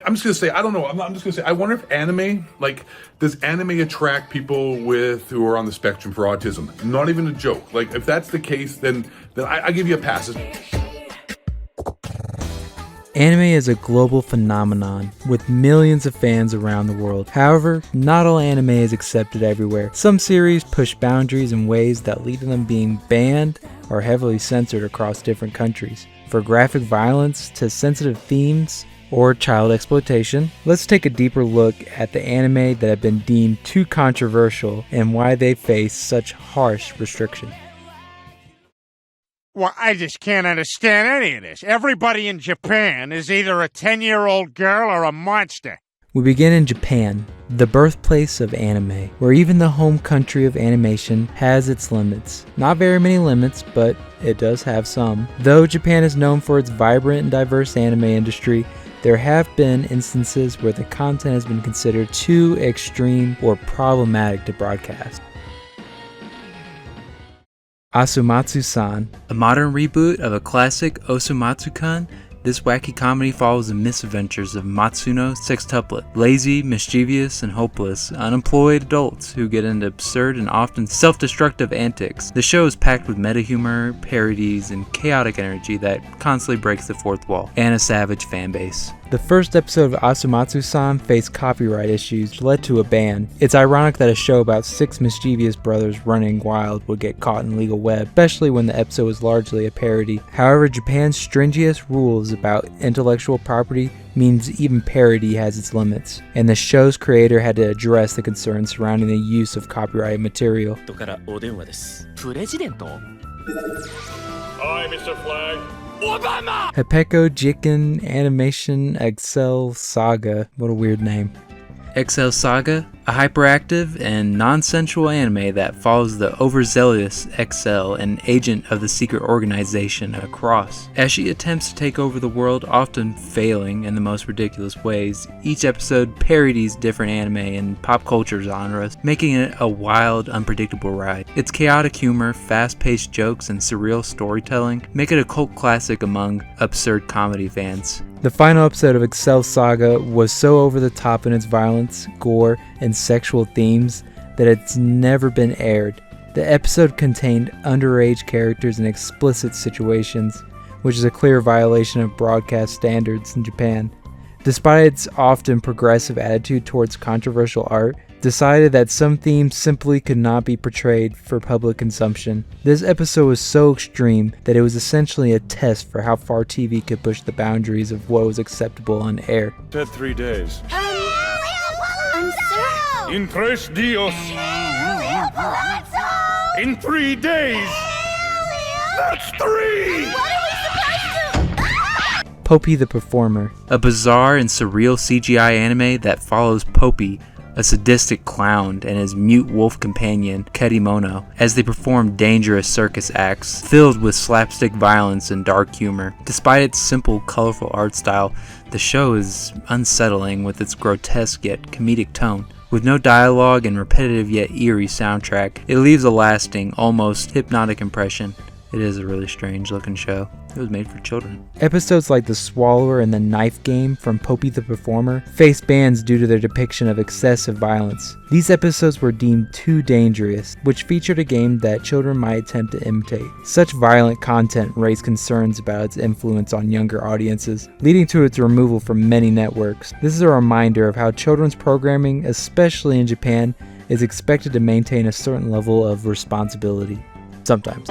I'm just gonna say, I don't know. I'm just gonna say, I wonder if anime, like, does anime attract people who are on the spectrum for autism? Not even a joke. Like, if that's the case, then I give you a pass. Anime is a global phenomenon with millions of fans around the world. However, not all anime is accepted everywhere. Some series push boundaries in ways that lead to them being banned or heavily censored across different countries. For graphic violence to sensitive themes or child exploitation, let's take a deeper look at the anime that have been deemed too controversial and why they face such harsh restriction. Well, I just can't understand any of this. Everybody in Japan is either a 10-year-old girl or a monster. We begin in Japan, the birthplace of anime, where even the home country of animation has its limits. Not very many limits, but it does have some. Though Japan is known for its vibrant and diverse anime industry, there have been instances where the content has been considered too extreme or problematic to broadcast. Asumatsu-san, a modern reboot of a classic Osumatsu-kan, this wacky comedy follows the misadventures of Matsuno sextuplet, lazy, mischievous, and hopeless, unemployed adults who get into absurd and often self-destructive antics. The show is packed with meta-humor, parodies, and chaotic energy that constantly breaks the fourth wall, and a savage fanbase. The first episode of Asumatsu-san faced copyright issues which led to a ban. It's ironic that a show about 6 mischievous brothers running wild would get caught in legal web, especially when the episode was largely a parody. However, Japan's stringent rules about intellectual property means even parody has its limits, and the show's creator had to address the concerns surrounding the use of copyrighted material. Hi, Mr. Flag. Hepeko Jiken Animation Excel Saga. What a weird name. Excel Saga, a hyperactive and non-sensual anime that follows the overzealous Excel, an agent of the secret organization Across. As she attempts to take over the world, often failing in the most ridiculous ways, each episode parodies different anime and pop culture genres, making it a wild, unpredictable ride. Its chaotic humor, fast-paced jokes, and surreal storytelling make it a cult classic among absurd comedy fans. The final episode of Excel Saga was so over the top in its violence, gore, and sexual themes that it's never been aired. The episode contained underage characters and explicit situations, which is a clear violation of broadcast standards in Japan. Despite its often progressive attitude towards controversial art, decided that some themes simply could not be portrayed for public consumption. This episode was so extreme that it was essentially a test for how far TV could push the boundaries of what was acceptable on air. Said 3 days. In 3 dias. In 3 days. That's 3! Popy the Performer, a bizarre and surreal CGI anime that follows Popy, a sadistic clown, and his mute wolf companion, Kerimono, as they perform dangerous circus acts filled with slapstick violence and dark humor. Despite its simple, colorful art style, the show is unsettling with its grotesque yet comedic tone. With no dialogue and repetitive yet eerie soundtrack, it leaves a lasting, almost hypnotic impression. It is a really strange looking show. It was made for children. Episodes like The Swallower and The Knife Game from Popy the Performer faced bans due to their depiction of excessive violence. These episodes were deemed too dangerous, which featured a game that children might attempt to imitate. Such violent content raised concerns about its influence on younger audiences, leading to its removal from many networks. This is a reminder of how children's programming, especially in Japan, is expected to maintain a certain level of responsibility. Sometimes.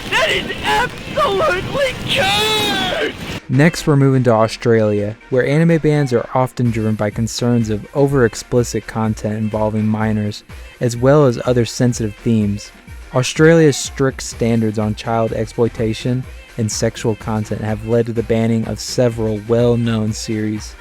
That is absolutely cute! Next, we're moving to Australia, where anime bans are often driven by concerns of over-explicit content involving minors, as well as other sensitive themes. Australia's strict standards on child exploitation and sexual content have led to the banning of several well-known series.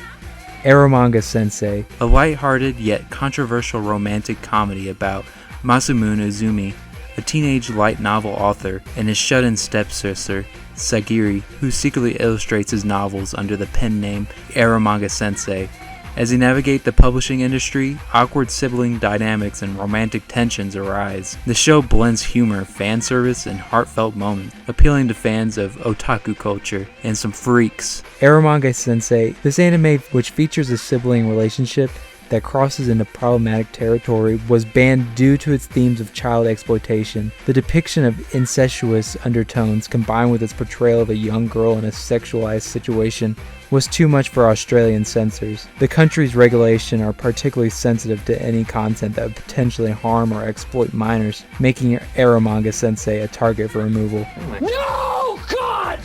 Eromanga Sensei, a light-hearted yet controversial romantic comedy about Masamune Izumi, a teenage light novel author, and his shut-in stepsister, Sagiri, who secretly illustrates his novels under the pen name Eromanga Sensei. As they navigate the publishing industry, awkward sibling dynamics and romantic tensions arise. The show blends humor, fan service, and heartfelt moments, appealing to fans of otaku culture and some freaks. Eromanga Sensei, this anime, which features a sibling relationship that crosses into problematic territory, was banned due to its themes of child exploitation. The depiction of incestuous undertones combined with its portrayal of a young girl in a sexualized situation was too much for Australian censors. The country's regulations are particularly sensitive to any content that would potentially harm or exploit minors, making Eromanga Sensei a target for removal. No, God!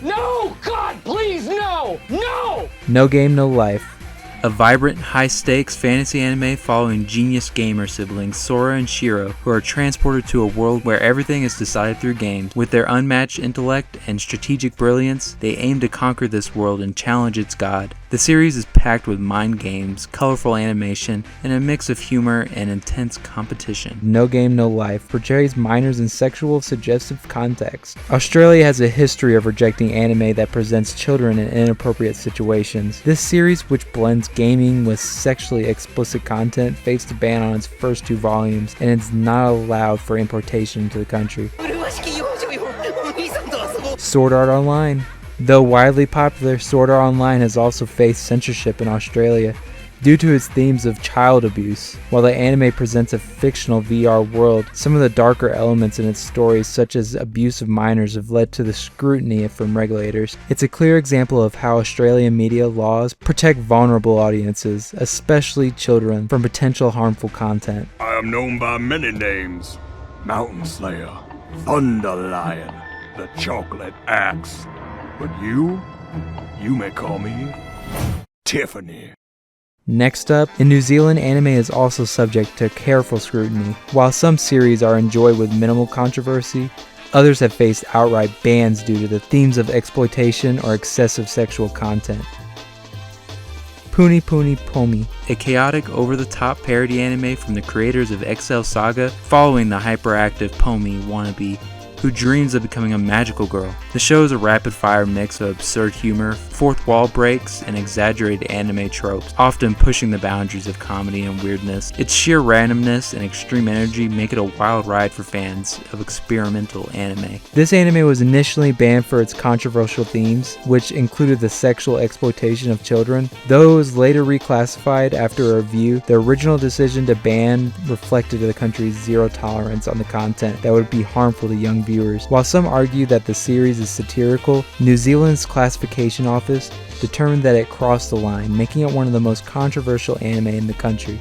No, God, please, no! No! No Game, No Life. A vibrant, high-stakes fantasy anime following genius gamer siblings Sora and Shiro, who are transported to a world where everything is decided through games. With their unmatched intellect and strategic brilliance, they aim to conquer this world and challenge its god. The series is packed with mind games, colorful animation, and a mix of humor and intense competition. No Game, No Life portrays minors in sexual suggestive context. Australia has a history of rejecting anime that presents children in inappropriate situations. This series, which blends gaming with sexually explicit content, faced a ban on its first 2 volumes, and it's not allowed for importation into the country. Sword Art Online. Though widely popular, Sword Art Online has also faced censorship in Australia due to its themes of child abuse. While the anime presents a fictional VR world, some of the darker elements in its stories, such as abuse of minors, have led to the scrutiny from regulators. It's a clear example of how Australian media laws protect vulnerable audiences, especially children, from potential harmful content. I am known by many names. Mountain Slayer, Thunder Lion, the Chocolate Axe. But you may call me Tiffany. Next up, in New Zealand, anime is also subject to careful scrutiny. While some series are enjoyed with minimal controversy, others have faced outright bans due to the themes of exploitation or excessive sexual content. Puni Puni Pomi, a chaotic, over-the-top parody anime from the creators of XL Saga, following the hyperactive Pomi wannabe who dreams of becoming a magical girl. The show is a rapid-fire mix of absurd humor, fourth wall breaks, and exaggerated anime tropes, often pushing the boundaries of comedy and weirdness. Its sheer randomness and extreme energy make it a wild ride for fans of experimental anime. This anime was initially banned for its controversial themes, which included the sexual exploitation of children. Though it was later reclassified after a review, the original decision to ban reflected the country's zero tolerance on the content that would be harmful to young viewers. While some argue that the series is satirical, New Zealand's classification office determined that it crossed the line, making it one of the most controversial anime in the country.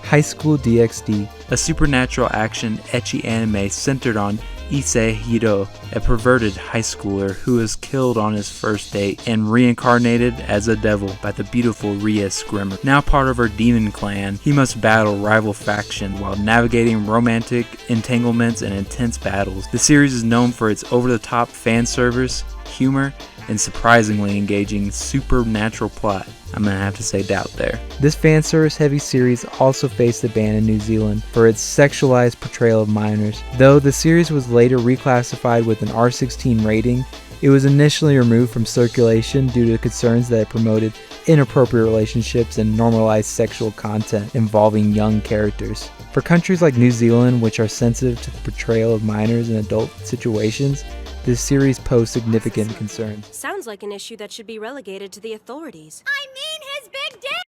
High School DxD, a supernatural action ecchi anime centered on Issei Hiro, a perverted high schooler who is killed on his first date and reincarnated as a devil by the beautiful Ria Scrimmer. Now part of her demon clan, he must battle rival factions while navigating romantic entanglements and intense battles. The series is known for its over-the-top fan service, humor, and surprisingly engaging supernatural plot. I'm gonna have to say doubt there. This fan service heavy series also faced a ban in New Zealand for its sexualized portrayal of minors. Though the series was later reclassified with an R16 rating, it was initially removed from circulation due to concerns that it promoted inappropriate relationships and normalized sexual content involving young characters. For countries like New Zealand, which are sensitive to the portrayal of minors in adult situations, this series posed significant concern. Sounds like an issue that should be relegated to the authorities. I mean his big dick!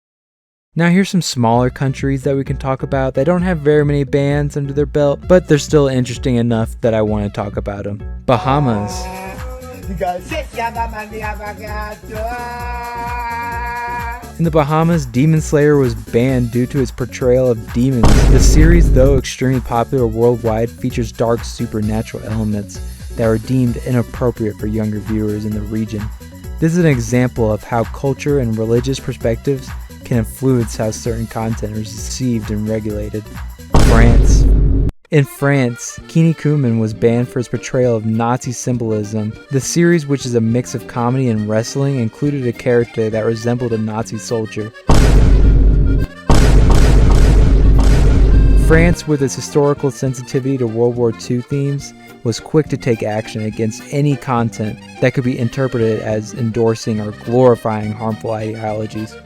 Now here's some smaller countries that we can talk about that don't have very many bans under their belt, but they're still interesting enough that I want to talk about them. Bahamas. In the Bahamas, Demon Slayer was banned due to its portrayal of demons. The series, though extremely popular worldwide, features dark supernatural elements that are deemed inappropriate for younger viewers in the region. This is an example of how culture and religious perspectives can influence how certain content is received and regulated. France. In France, Kinnikuman was banned for its portrayal of Nazi symbolism. The series, which is a mix of comedy and wrestling, included a character that resembled a Nazi soldier. France, with its historical sensitivity to World War II themes, was quick to take action against any content that could be interpreted as endorsing or glorifying harmful ideologies.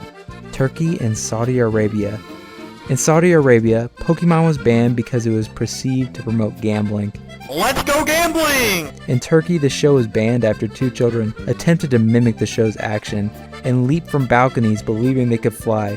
Turkey and Saudi Arabia. In Saudi Arabia, Pokemon was banned because it was perceived to promote gambling. Let's go gambling! In Turkey, the show was banned after 2 children attempted to mimic the show's action and leaped from balconies believing they could fly.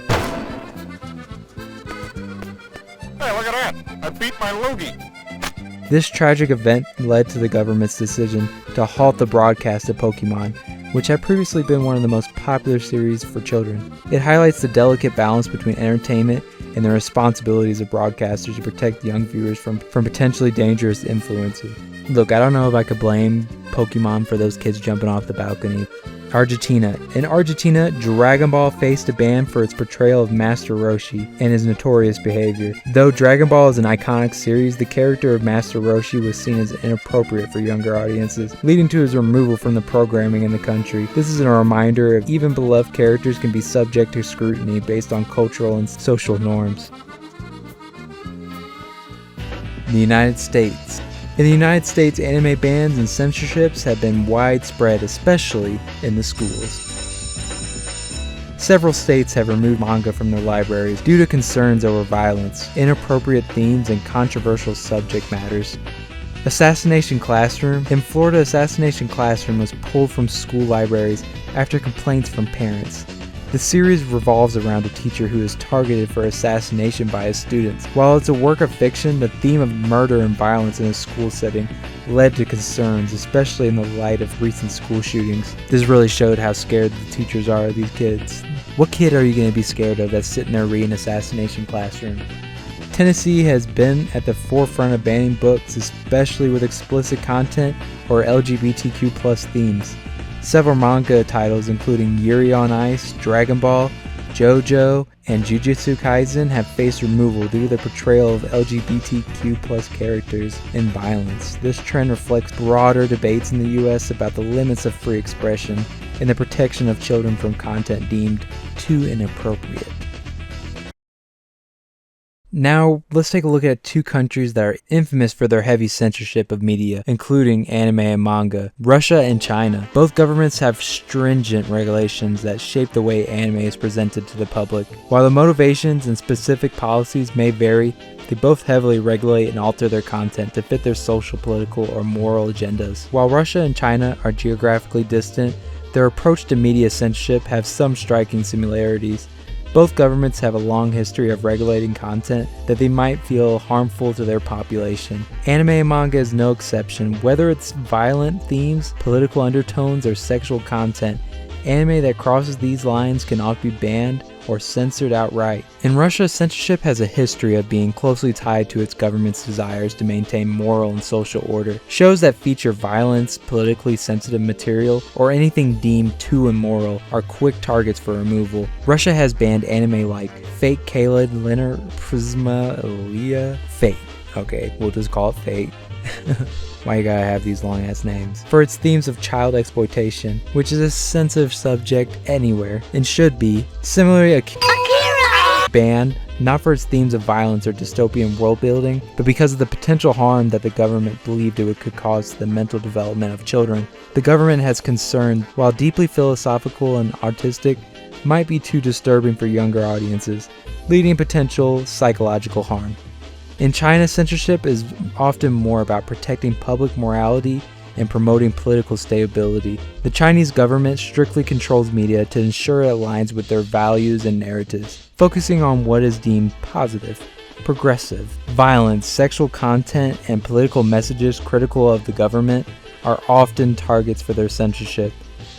Hey, look at that! I beat my loogie! This tragic event led to the government's decision to halt the broadcast of Pokemon, which had previously been one of the most popular series for children. It highlights the delicate balance between entertainment and the responsibilities of broadcasters to protect young viewers from potentially dangerous influences. Look, I don't know if I could blame Pokemon for those kids jumping off the balcony. Argentina. In Argentina, Dragon Ball faced a ban for its portrayal of Master Roshi and his notorious behavior. Though Dragon Ball is an iconic series, the character of Master Roshi was seen as inappropriate for younger audiences, leading to his removal from the programming in the country. This is a reminder of even beloved characters can be subject to scrutiny based on cultural and social norms. The United States. In the United States, anime bans and censorships have been widespread, especially in the schools. Several states have removed manga from their libraries due to concerns over violence, inappropriate themes, and controversial subject matters. Assassination Classroom. In Florida, Assassination Classroom was pulled from school libraries after complaints from parents. The series revolves around a teacher who is targeted for assassination by his students. While it's a work of fiction, the theme of murder and violence in a school setting led to concerns, especially in the light of recent school shootings. This really showed how scared the teachers are of these kids. What kid are you going to be scared of that's sitting there reading Assassination Classroom? Tennessee has been at the forefront of banning books, especially with explicit content or LGBTQ+ themes. Several manga titles including Yuri on Ice, Dragon Ball, JoJo, and Jujutsu Kaisen have faced removal due to the portrayal of LGBTQ+ characters and violence. This trend reflects broader debates in the US about the limits of free expression and the protection of children from content deemed too inappropriate. Now, let's take a look at 2 countries that are infamous for their heavy censorship of media, including anime and manga: Russia and China. Both governments have stringent regulations that shape the way anime is presented to the public. While the motivations and specific policies may vary, they both heavily regulate and alter their content to fit their social, political, or moral agendas. While Russia and China are geographically distant, their approach to media censorship have some striking similarities. Both governments have a long history of regulating content that they might feel harmful to their population. Anime and manga is no exception. Whether it's violent themes, political undertones, or sexual content, anime that crosses these lines can often be banned or censored outright. In Russia, censorship has a history of being closely tied to its government's desires to maintain moral and social order. Shows that feature violence, politically sensitive material, or anything deemed too immoral are quick targets for removal. Russia has banned anime like Fate, Kaled, Linear, Prisma, Elia, Fate. Okay, we'll just call it Fate. Why you gotta have these long ass names? For its themes of child exploitation, which is a sensitive subject anywhere, and should be. Similarly, Akira banned, not for its themes of violence or dystopian world building, but because of the potential harm that the government believed it could cause to the mental development of children. The government has concerned, while deeply philosophical and artistic, might be too disturbing for younger audiences, leading potential psychological harm. In China, censorship is often more about protecting public morality and promoting political stability. The Chinese government strictly controls media to ensure it aligns with their values and narratives, focusing on what is deemed positive, progressive. Violence, sexual content, and political messages critical of the government are often targets for their censorship.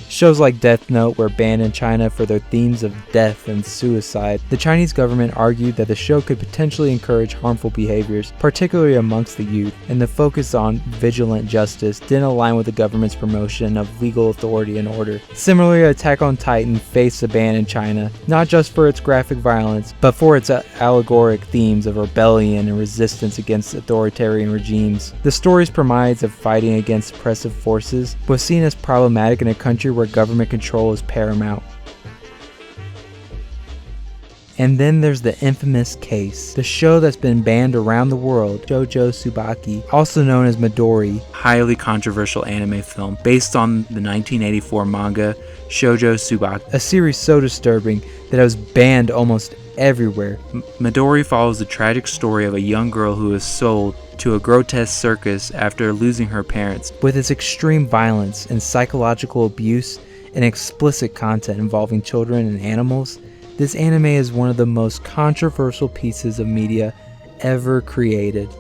Shows like Death Note were banned in China for their themes of death and suicide. The Chinese government argued that the show could potentially encourage harmful behaviors, particularly amongst the youth, and the focus on vigilant justice didn't align with the government's promotion of legal authority and order. Similarly, Attack on Titan faced a ban in China, not just for its graphic violence, but for its allegoric themes of rebellion and resistance against authoritarian regimes. The story's premise of fighting against oppressive forces was seen as problematic in a country where government control is paramount. And then there's the infamous Case, the show that's been banned around the world, Shoujo Tsubaki, also known as Midori, highly controversial anime film based on the 1984 manga Shoujo Tsubaki, a series so disturbing that it was banned almost everywhere. Midori follows the tragic story of a young girl who is sold to a grotesque circus after losing her parents. With its extreme violence and psychological abuse and explicit content involving children and animals, this anime is one of the most controversial pieces of media ever created.